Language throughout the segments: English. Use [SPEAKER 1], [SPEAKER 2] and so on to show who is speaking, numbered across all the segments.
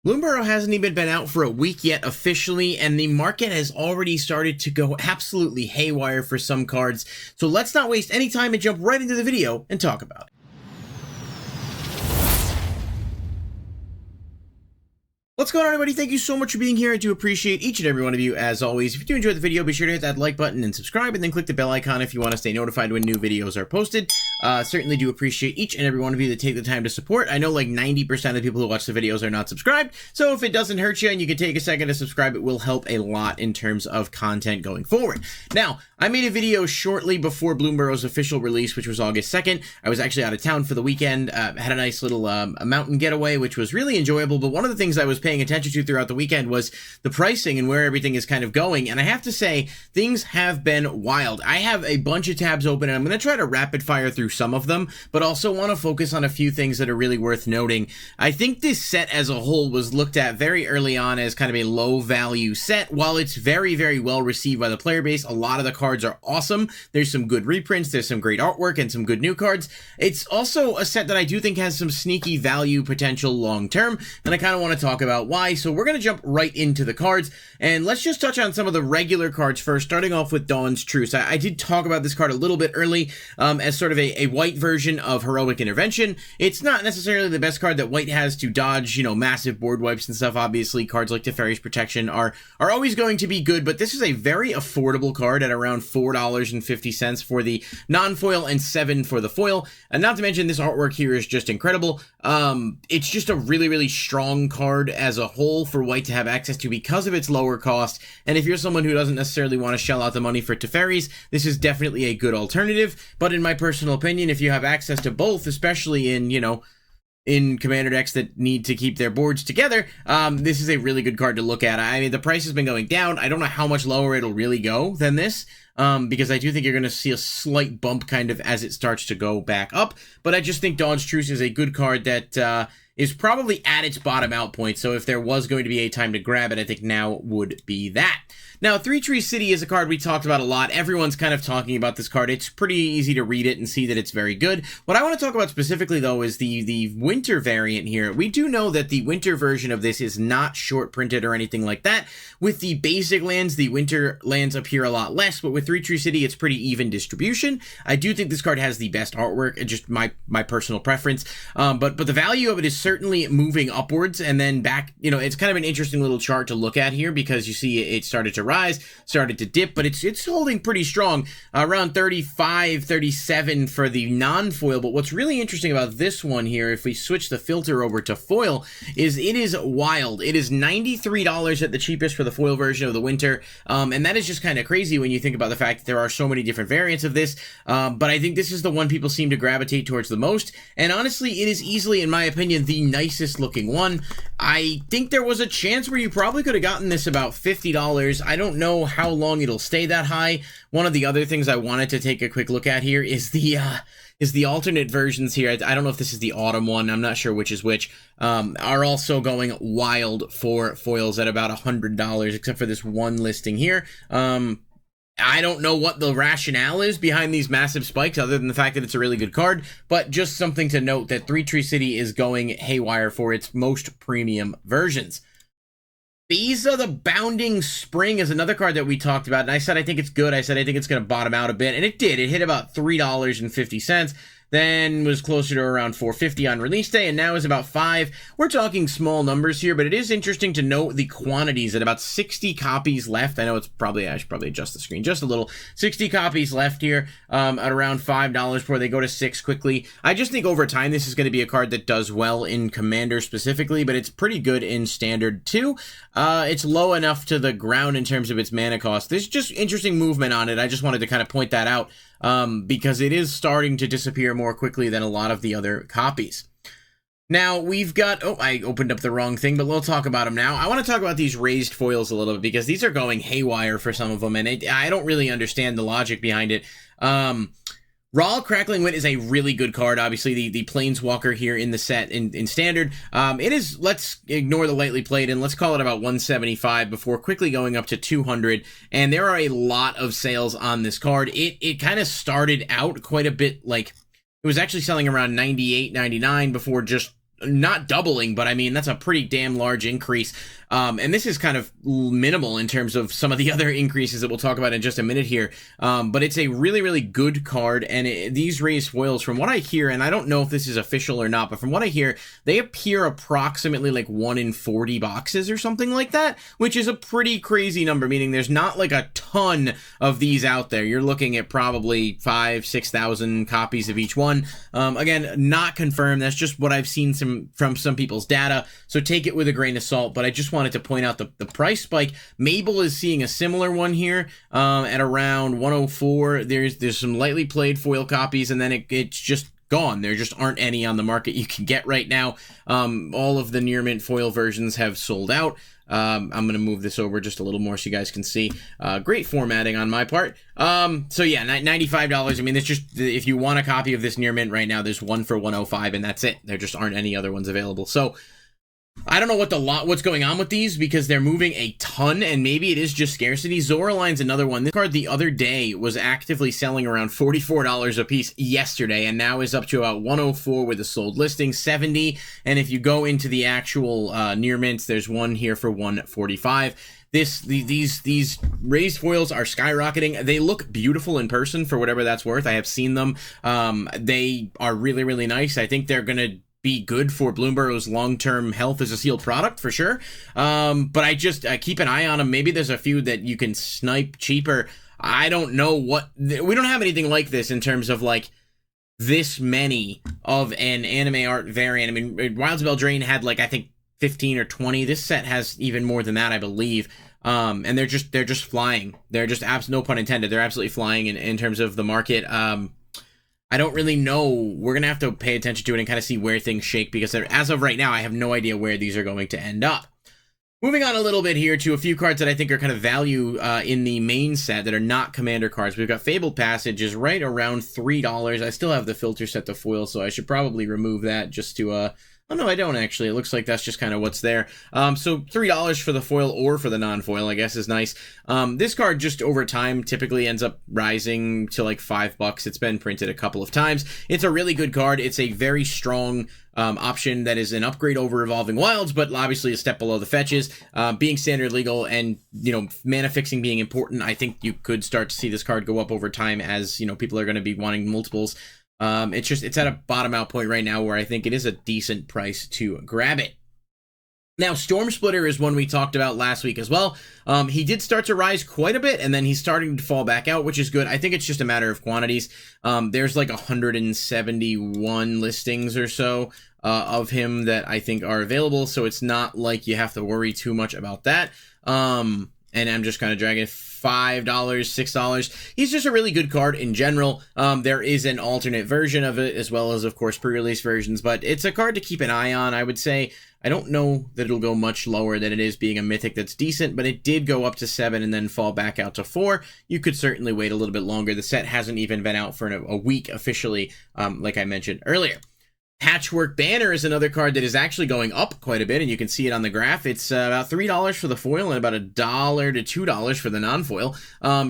[SPEAKER 1] Bloomburrow hasn't even been out for a week yet officially, and the market has already started to go absolutely haywire for some cards. So let's not waste any time and jump right into the video and talk about it. What's going on, everybody? Thank you so much for being here. I do appreciate each and every one of you, as always. If you do enjoy the video, be sure to hit that like button and subscribe, and then click the bell icon if you want to stay notified when new videos are posted. Certainly do appreciate each and every one of you that take the time to support. I know like 90% of the people who watch the videos are not subscribed, so if it doesn't hurt you and you can take a second to subscribe, it will help a lot in terms of content going forward. Now, I made a video shortly before Bloomburrow's official release, which was August 2nd. I was actually out of town for the weekend, had a nice little mountain getaway, which was really enjoyable, but one of the things I was paying attention to throughout the weekend was the pricing and where everything is kind of going, and I have to say, things have been wild. I have a bunch of tabs open, and I'm going to try to rapid fire through some of them, but also want to focus on a few things that are really worth noting. I think this set as a whole was looked at very early on as kind of a low value set. While it's very, very well received by the player base, a lot of the cards are awesome. There's some good reprints, there's some great artwork, and some good new cards. It's also a set that I do think has some sneaky value potential long term, and I kind of want to talk about why. So we're going to jump right into the cards, and let's just touch on some of the regular cards first, starting off with Dawn's Truce. I did talk about this card a little bit early as sort of a white version of Heroic Intervention. It's not necessarily the best card that white has to dodge, you know, massive board wipes and stuff. Obviously, cards like Teferi's Protection are always going to be good, but this is a very affordable card at around $4.50 for the non-foil and $7 for the foil. And not to mention, this artwork here is just incredible. It's just a really, really strong card as a whole for white to have access to because of its lower cost. And if you're someone who doesn't necessarily want to shell out the money for Teferi's, this is definitely a good alternative. But in my personal opinion, if you have access to both, especially in, you know, in commander decks that need to keep their boards together, this is a really good card to look at. I mean, the price has been going down. I don't know how much lower it'll really go than this, because I do think you're going to see a slight bump kind of as it starts to go back up. But I just think Dawn's Truce is a good card that is probably at its bottom out point. So if there was going to be a time to grab it, I think now would be that. Now, Three Tree City is a card we talked about a lot. Everyone's kind of talking about this card. It's pretty easy to read it and see that it's very good. What I want to talk about specifically, though, is the winter variant here. We do know that the winter version of this is not short printed or anything like that. With the basic lands, the winter lands appear a lot less, but with Three Tree City, it's pretty even distribution. I do think this card has the best artwork, just my personal preference. But the value of it is certainly moving upwards and then back. You know, it's kind of an interesting little chart to look at here because you see it started to rise, started to dip, but it's holding pretty strong, around 35, 37 for the non-foil. But what's really interesting about this one here, if we switch the filter over to foil, is it is wild. It is $93 at the cheapest for the foil version of the winter, and that is just kind of crazy when you think about the fact that there are so many different variants of this, but I think this is the one people seem to gravitate towards the most, and honestly, it is easily, in my opinion, the nicest looking one. I think there was a chance where you probably could have gotten this about $50. I don't know how long it'll stay that high. One of the other things I wanted to take a quick look at here is the alternate versions here. I don't know if this is the autumn one. I'm not sure which is which. Are also going wild for foils at about $100, except for this one listing here. I don't know what the rationale is behind these massive spikes other than the fact that it's a really good card, but just something to note that Three Tree City is going haywire for its most premium versions. Bea the Bounding Spring is another card that we talked about, and I said I think it's good. I said I think it's going to bottom out a bit, and it did. It hit about $3.50, then was closer to around $4.50 on release day, and now is about $5. We're talking small numbers here, but it is interesting to note the quantities at about 60 copies left. I know it's probably, I should probably adjust the screen just a little. 60 copies left here at around $5 before they go to $6 quickly. I just think over time this is going to be a card that does well in Commander specifically, but it's pretty good in Standard too. It's low enough to the ground in terms of its mana cost. There's just interesting movement on it. I just wanted to kind of point that out because it is starting to disappear more quickly than a lot of the other copies. Now, we've got... Oh, I opened up the wrong thing, but we'll talk about them now. I want to talk about these raised foils a little bit because these are going haywire for some of them, and I don't really understand the logic behind it. Raw Crackling Wind is a really good card. Obviously, the Planeswalker here in the set in Standard. It is, let's ignore the lightly played, and let's call it about 175 before quickly going up to 200. And there are a lot of sales on this card. It kind of started out quite a bit like... It was actually selling around 98, 99 before just not doubling, but I mean, that's a pretty damn large increase. And this is kind of minimal in terms of some of the other increases that we'll talk about in just a minute here. But it's a really, really good card. And these raised foils, from what I hear, and I don't know if this is official or not, but from what I hear, they appear approximately like 1 in 40 boxes or something like that, which is a pretty crazy number, meaning there's not like a ton of these out there. You're looking at probably 5,000-6,000 copies of each one. Again, not confirmed. That's just what I've seen from some people's data. So take it with a grain of salt, but I just wanted to point out the price spike. Mabel is seeing a similar one here at around 104. There's some lightly played foil copies, and then it's just gone. There just aren't any on the market you can get right now. All of the near mint foil versions have sold out. I'm going to move this over just a little more so you guys can see. Great formatting on my part. So yeah, $95. I mean, it's just, if you want a copy of this near mint right now, there's one for 105, and that's it. There just aren't any other ones available. So I don't know what's going on with these, because they're moving a ton, and maybe it is just scarcity. Zor Line's another one. This card the other day was actively selling around $44 a piece yesterday, and now is up to about 104 with a sold listing, 70. And if you go into the actual near mints, there's one here for 145. These raised foils are skyrocketing. They look beautiful in person, for whatever that's worth. I have seen them. They are really, really nice. I think they're gonna be good for Bloomburrow's long-term health as a sealed product, for sure. But I just keep an eye on them. Maybe there's a few that you can snipe cheaper. I don't know we don't have anything like this in terms of like this many of an anime art variant. I mean, Wilds of Eldraine had like, I think 15 or 20. This set has even more than that, I believe. And they're just flying. They're just no pun intended. They're absolutely flying in terms of the market. I don't really know. We're going to have to pay attention to it and kind of see where things shake, because as of right now, I have no idea where these are going to end up. Moving on a little bit here to a few cards that I think are kind of value in the main set that are not Commander cards. We've got Fabled Passage is right around $3. I still have the filter set to foil, so I should probably remove that just to... Oh, no, I don't, actually. It looks like that's just kind of what's there. So $3 for the foil or for the non-foil, I guess, is nice. This card just over time typically ends up rising to like $5. It's been printed a couple of times. It's a really good card. It's a very strong option that is an upgrade over Evolving Wilds, but obviously a step below the fetches. Being standard legal and, you know, mana fixing being important, I think you could start to see this card go up over time as, you know, people are going to be wanting multiples. It's at a bottom out point right now where I think it is a decent price to grab it. Now, Storm Splitter is one we talked about last week as well. He did start to rise quite a bit, and then he's starting to fall back out, which is good. I think it's just a matter of quantities. There's like 171 listings or so of him that I think are available, so it's not like you have to worry too much about that. And I'm just kind of dragging $5, $6. He's just a really good card in general. There is an alternate version of it, as well as, of course, pre-release versions, but it's a card to keep an eye on. I would say, I don't know that it'll go much lower than it is being a mythic that's decent, but it did go up to 7 and then fall back out to 4. You could certainly wait a little bit longer. The set hasn't even been out for a week officially, like I mentioned earlier. Patchwork Banner is another card that is actually going up quite a bit, and you can see it on the graph. It's about $3 for the foil and about $1 to $2 for the non-foil.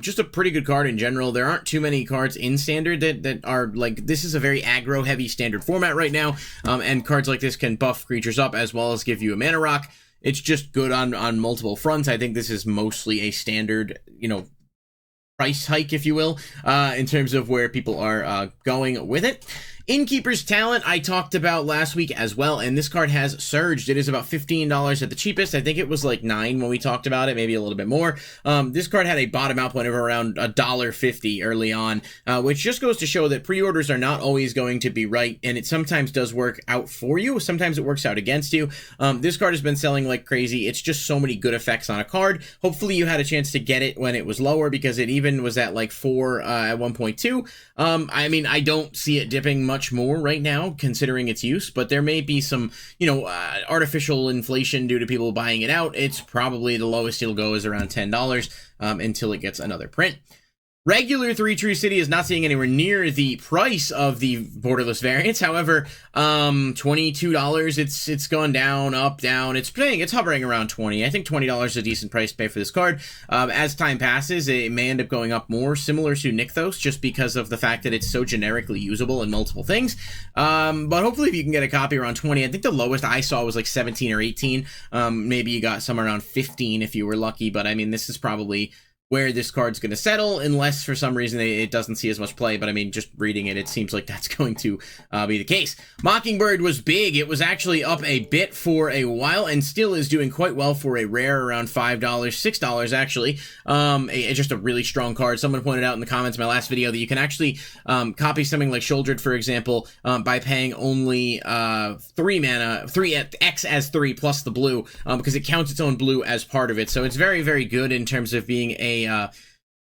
[SPEAKER 1] Just a pretty good card in general. There aren't too many cards in standard that are like, this is a very aggro-heavy standard format right now, and cards like this can buff creatures up as well as give you a mana rock. It's just good on multiple fronts. I think this is mostly a standard, you know, price hike, if you will, in terms of where people are going with it. Inkeeper's Talent I talked about last week as well, and this card has surged. It is about $15 at the cheapest. I think it was like $9 when we talked about it, maybe a little bit more. This card had a bottom out point of around $1.50 early on, which just goes to show that pre-orders are not always going to be right, and it sometimes does work out for you. Sometimes it works out against you. This card has been selling like crazy. It's just so many good effects on a card. Hopefully you had a chance to get it when it was lower, because it even was at like 4 at 1.2. I mean, I don't see it dipping much more right now considering its use, but there may be some, you know, artificial inflation due to people buying it out. It's probably the lowest it'll go is around $10 until it gets another print. Regular 3 Trecity is not seeing anywhere near the price of the borderless variants. However, $22, it's gone down, up, down. It's hovering around 20. I think $20 is a decent price to pay for this card. As time passes, it may end up going up more, similar to Nykthos, just because of the fact that it's so generically usable in multiple things. But hopefully if you can get a copy around 20, I think the lowest I saw was like 17 or 18. Maybe you got somewhere around 15 if you were lucky, but I mean, this is probably where this card's going to settle, unless for some reason it doesn't see as much play. But I mean, just reading it, it seems like that's going to be the case. Mockingbird was big. It was actually up a bit for a while and still is doing quite well for a rare, around $5, $6 actually. Just a really strong card. Someone pointed out in the comments in my last video that you can actually copy something like Shouldered, for example, by paying only 3 mana, 3x as 3 plus the blue, because it counts its own blue as part of it. So it's very, very good in terms of being a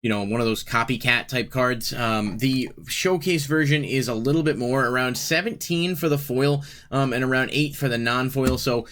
[SPEAKER 1] one of those copycat type cards. The showcase version is a little bit more, around 17 for the foil, and around 8 for the non-foil. So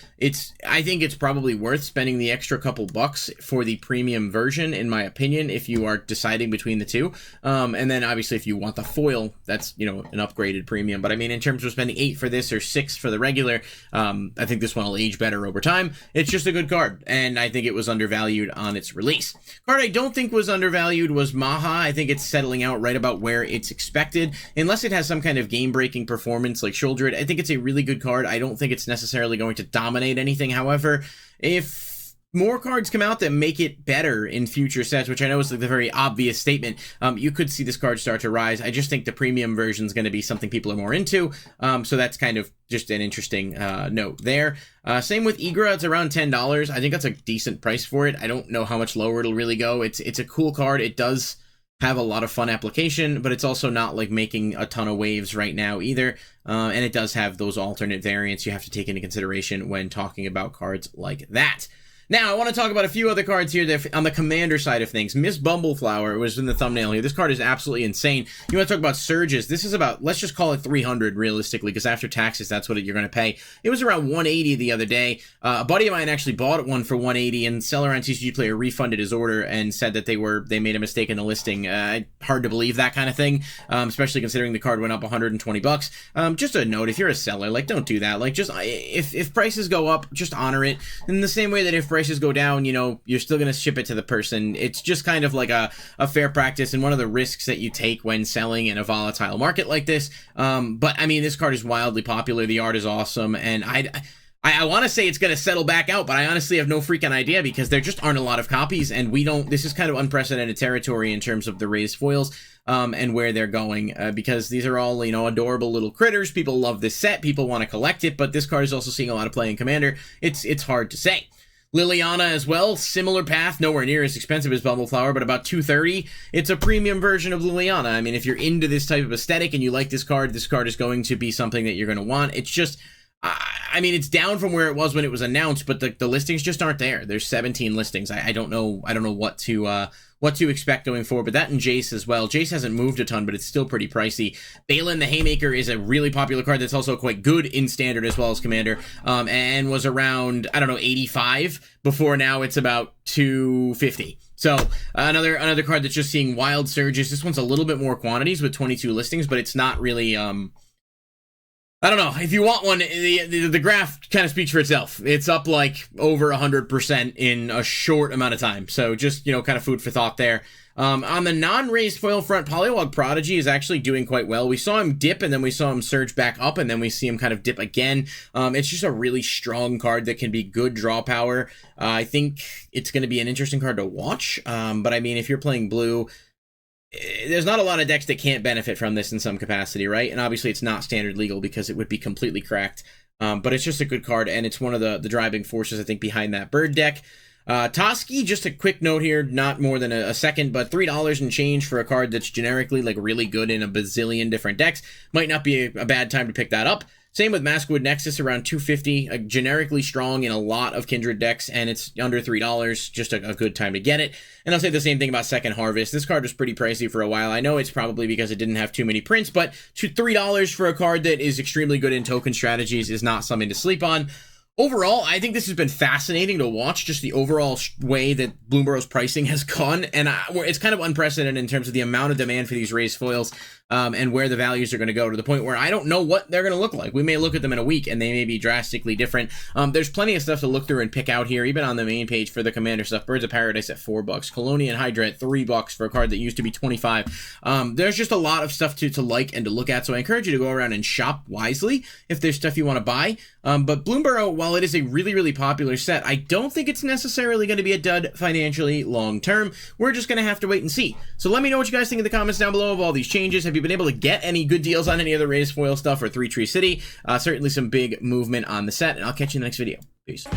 [SPEAKER 1] I think it's probably worth spending the extra couple bucks for the premium version, in my opinion, if you are deciding between the two. And then obviously if you want the foil, that's, an upgraded premium. But I mean, in terms of spending 8 for this or 6 for the regular, I think this one will age better over time. It's just a good card, and I think it was undervalued on its release. Card I don't think was undervalued was Maha. I think it's settling out right about where it's expected, unless it has some kind of game-breaking performance like Shoulder It. I think it's a really good card. I don't think it's necessarily going to dominate anything. However, if more cards come out that make it better in future sets, which I know is like the very obvious statement, you could see this card start to rise. I just think the premium version is going to be something people are more into, so that's kind of just an interesting note there. Same with Egra. It's around $10. I think that's a decent price for it. I don't know how much lower it'll really go. It's a cool card. It does have a lot of fun application, but it's also not like making a ton of waves right now either. And it does have those alternate variants you have to take into consideration when talking about cards like that. Now, I want to talk about a few other cards here that on the commander side of things. Miss Bumbleflower was in the thumbnail here. This card is absolutely insane. You want to talk about surges. This is about, let's just call it 300 realistically, because after taxes, that's what you're going to pay. It was around 180 the other day. A buddy of mine actually bought one for 180, and seller on TCG Player refunded his order and said that they made a mistake in the listing. Hard to believe that kind of thing, especially considering the card went up 120 bucks. Just a note, if you're a seller, like, don't do that. Like, just if prices go up, just honor it. In the same way that if prices go down, you're still going to ship it to the person. It's just kind of like a fair practice and one of the risks that you take when selling in a volatile market like this. But I mean, this card is wildly popular. The art is awesome, and I want to say it's going to settle back out, but I honestly have no freaking idea, because there just aren't a lot of copies, and this is kind of unprecedented territory in terms of the raised foils, and where they're going, because these are all, adorable little critters. People love this set. People want to collect it, but this card is also seeing a lot of play in Commander. It's hard to say. Liliana as well, similar path, nowhere near as expensive as Bumbleflower, but about $230. It's a premium version of Liliana. I mean, if you're into this type of aesthetic and you like this card is going to be something that you're going to want. It's just, I mean, it's down from where it was when it was announced, but the listings just aren't there. There's 17 listings. I don't know what to expect going forward, but that and Jace as well. Jace hasn't moved a ton, but it's still pretty pricey. Balin the Haymaker is a really popular card that's also quite good in Standard as well as Commander, and was around, 85 before. Now it's about 250. So another card that's just seeing wild surges. This one's a little bit more quantities with 22 listings, but it's not really, I don't know. If you want one, the graph kind of speaks for itself. It's up like over 100% in a short amount of time. So just, kind of food for thought there. On the non-raised foil front, Polywog Prodigy is actually doing quite well. We saw him dip, and then we saw him surge back up, and then we see him kind of dip again. It's just a really strong card that can be good draw power. I think it's going to be an interesting card to watch. But I mean, if you're playing blue, there's not a lot of decks that can't benefit from this in some capacity, right? And obviously it's not standard legal because it would be completely cracked. But it's just a good card, and it's one of the driving forces, I think, behind that bird deck. Toski, just a quick note here, not more than a second, but $3 and change for a card that's generically like really good in a bazillion different decks. Might not be a bad time to pick that up. Same with Maswood Nexus, around $250, generically strong in a lot of Kindred decks, and it's under $3, just a good time to get it. And I'll say the same thing about Second Harvest. This card was pretty pricey for a while. I know it's probably because it didn't have too many prints, but $3 for a card that is extremely good in token strategies is not something to sleep on. Overall, I think this has been fascinating to watch, just the overall way that Bloomburrow's pricing has gone, and it's kind of unprecedented in terms of the amount of demand for these raised foils, and where the values are going to go, to the point where I don't know what they're going to look like. We may look at them in a week, and they may be drastically different. There's plenty of stuff to look through and pick out here, even on the main page for the Commander stuff. Birds of Paradise at $4, Colonian Hydra at $3 for a card that used to be 25. There's just a lot of stuff to like and to look at, so I encourage you to go around and shop wisely if there's stuff you want to buy. But Bloomburrow, while it is a really, really popular set, I don't think it's necessarily going to be a dud financially long term. We're just going to have to wait and see. So let me know what you guys think in the comments down below of all these changes. Have you been able to get any good deals on any of the raised foil stuff or Three Tree City? Certainly some big movement on the set, and I'll catch you in the next video. Peace.